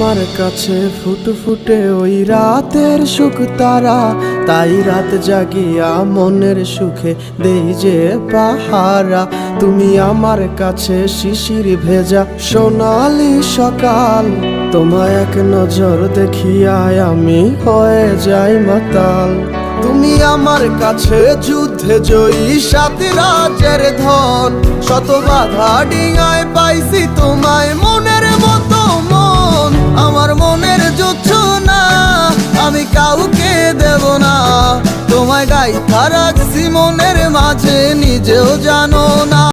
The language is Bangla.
আমার কাছে ফুটফুটে ওই রাতের সুখ তারা, তাই রাত জাগিয়া মনের সুখে দেই যে পাহারা। তুমি আমার কাছে শিশির ভেজা সোনালি সকাল, তোমায় এক নজর দেখিয়ায় আমি হয়ে যাই মাতাল। তুমি আমার কাছে যুদ্ধে জয়ী সাত রাজের ধন, শত বাধা ডিঙায় পাইছি তোমায় মনের মতো মন। আমার মনের যুদ্ধ না আমি কাউকে দেব না, তোমায় গাইথা রাখছি মনের মাঝে